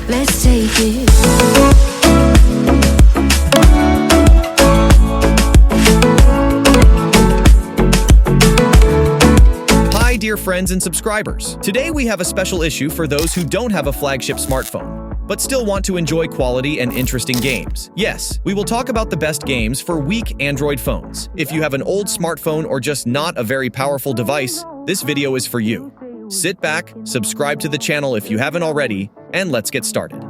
let's take it. Hi, dear friends and subscribers. Today we have a special issue for those who don't have a flagship smartphone, but still want to enjoy quality and interesting games. Yes, we will talk about the best games for weak Android phones. If you have an old smartphone or just not a very powerful device, this video is for you. Sit back, subscribe to the channel if you haven't already, and let's get started.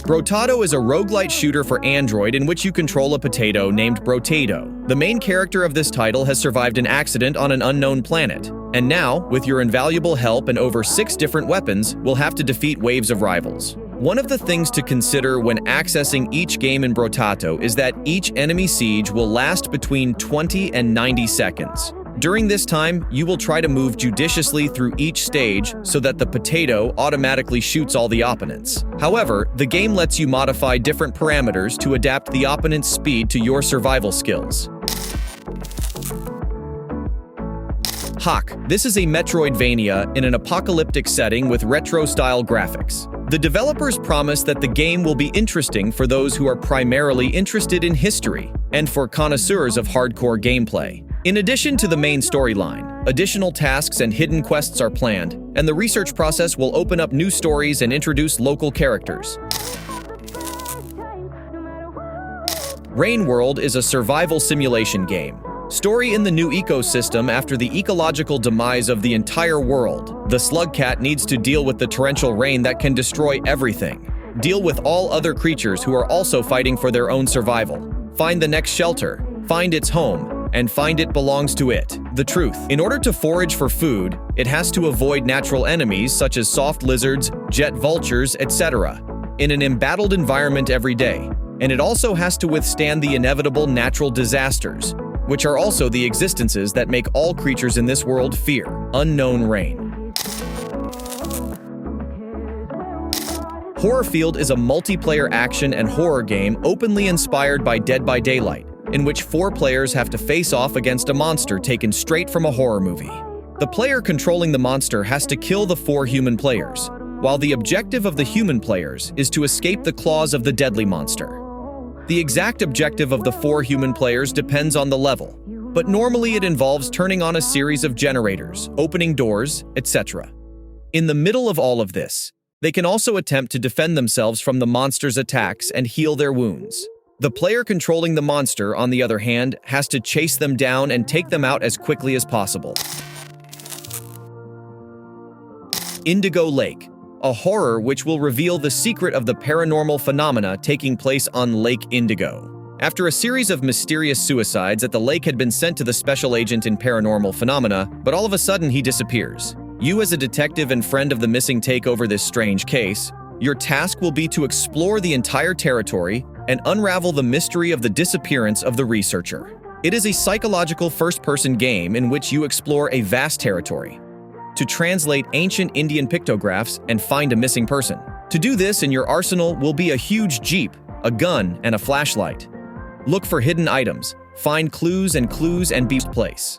Brotato is a roguelite shooter for Android in which you control a potato named Brotato. The main character of this title has survived an accident on an unknown planet, and now, with your invaluable help and over 6 different weapons, we'll have to defeat waves of rivals. One of the things to consider when accessing each game in Brotato is that each enemy siege will last between 20 and 90 seconds. During this time, you will try to move judiciously through each stage so that the potato automatically shoots all the opponents. However, the game lets you modify different parameters to adapt the opponent's speed to your survival skills. Haak. This is a Metroidvania in an apocalyptic setting with retro-style graphics. The developers promise that the game will be interesting for those who are primarily interested in history and for connoisseurs of hardcore gameplay. In addition to the main storyline, additional tasks and hidden quests are planned, and the research process will open up new stories and introduce local characters. Rain World is a survival simulation game. Story in the new ecosystem after the ecological demise of the entire world. The slug cat needs to deal with the torrential rain that can destroy everything. Deal with all other creatures who are also fighting for their own survival. Find the next shelter, find its home, and find it belongs to it. The truth. In order to forage for food, it has to avoid natural enemies such as soft lizards, jet vultures, etc. in an embattled environment every day. And it also has to withstand the inevitable natural disasters, which are also the existences that make all creatures in this world fear. Unknown rain. Horrorfield is a multiplayer action and horror game openly inspired by Dead by Daylight, in which 4 players have to face off against a monster taken straight from a horror movie. The player controlling the monster has to kill the 4 human players, while the objective of the human players is to escape the claws of the deadly monster. The exact objective of the 4 human players depends on the level, but normally it involves turning on a series of generators, opening doors, etc. In the middle of all of this, they can also attempt to defend themselves from the monster's attacks and heal their wounds. The player controlling the monster, on the other hand, has to chase them down and take them out as quickly as possible. Indigo LAKE, a horror which will reveal the secret of the paranormal phenomena taking place on Lake Indigo. After a series of mysterious suicides at the lake had been sent to the special agent in paranormal phenomena, but all of a sudden he disappears. You as a detective and friend of the missing take over this strange case. Your task will be to explore the entire territory and unravel the mystery of the disappearance of the researcher. It is a psychological first-person game in which you explore a vast territory to translate ancient Indian pictographs and find a missing person. To do this, in your arsenal will be a huge jeep, a gun, and a flashlight. Look for hidden items, find clues and be place.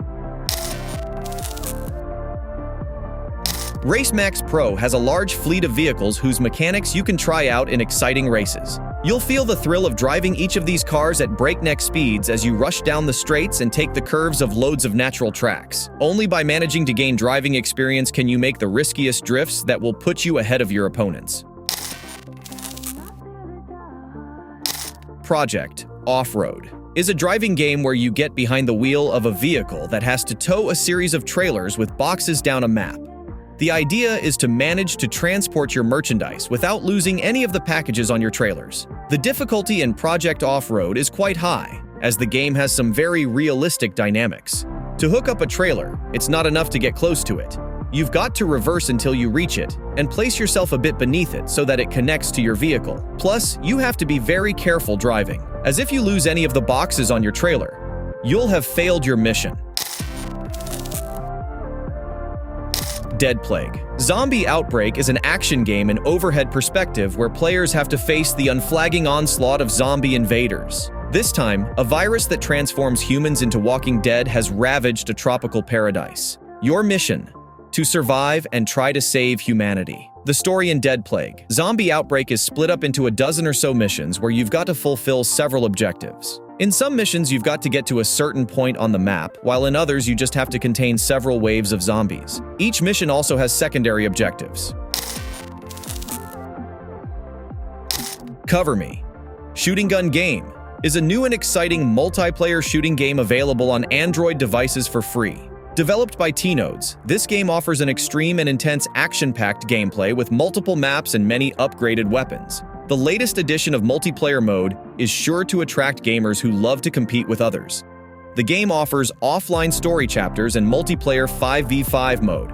Racemax Pro has a large fleet of vehicles whose mechanics you can try out in exciting races. You'll feel the thrill of driving each of these cars at breakneck speeds as you rush down the straights and take the curves of loads of natural tracks. Only by managing to gain driving experience can you make the riskiest drifts that will put you ahead of your opponents. Project Offroad is a driving game where you get behind the wheel of a vehicle that has to tow a series of trailers with boxes down a map. The idea is to manage to transport your merchandise without losing any of the packages on your trailers. The difficulty in Project Offroad is quite high, as the game has some very realistic dynamics. To hook up a trailer, it's not enough to get close to it. You've got to reverse until you reach it, and place yourself a bit beneath it so that it connects to your vehicle. Plus, you have to be very careful driving, as if you lose any of the boxes on your trailer, you'll have failed your mission. Dead Plague. Zombie Outbreak is an action game in overhead perspective where players have to face the unflagging onslaught of zombie invaders. This time, a virus that transforms humans into walking dead has ravaged a tropical paradise. Your mission: to survive and try to save humanity. The story in Dead Plague. Zombie Outbreak is split up into a dozen or so missions where you've got to fulfill several objectives. In some missions, you've got to get to a certain point on the map, while in others, you just have to contain several waves of zombies. Each mission also has secondary objectives. Cover Me. Shooting Gun Game is a new and exciting multiplayer shooting game available on Android devices for free. Developed by T-Nodes, this game offers an extreme and intense action-packed gameplay with multiple maps and many upgraded weapons. The latest edition of multiplayer mode is sure to attract gamers who love to compete with others. The game offers offline story chapters and multiplayer 5v5 mode.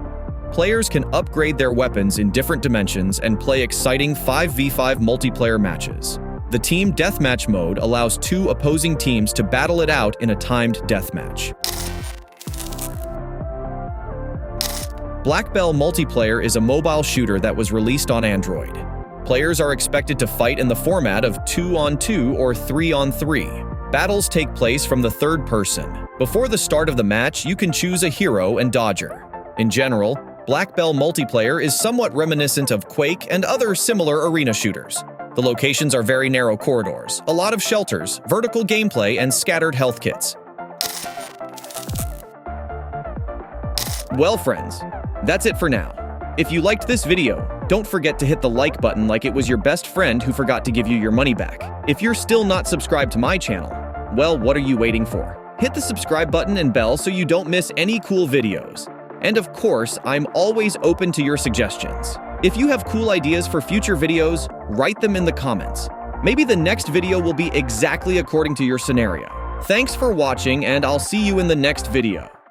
Players can upgrade their weapons in different dimensions and play exciting 5v5 multiplayer matches. The Team Deathmatch mode allows two opposing teams to battle it out in a timed deathmatch. Black Bell Multiplayer is a mobile shooter that was released on Android. Players are expected to fight in the format of 2-on-2 or 3-on-3. Battles take place from the third person. Before the start of the match, you can choose a hero and dodger. In general, Black Bell Multiplayer is somewhat reminiscent of Quake and other similar arena shooters. The locations are very narrow corridors, a lot of shelters, vertical gameplay, and scattered health kits. Well, friends, that's it for now. If you liked this video, don't forget to hit the like button like it was your best friend who forgot to give you your money back. If you're still not subscribed to my channel, well, what are you waiting for? Hit the subscribe button and bell so you don't miss any cool videos. And of course, I'm always open to your suggestions. If you have cool ideas for future videos, write them in the comments. Maybe the next video will be exactly according to your scenario. Thanks for watching, and I'll see you in the next video.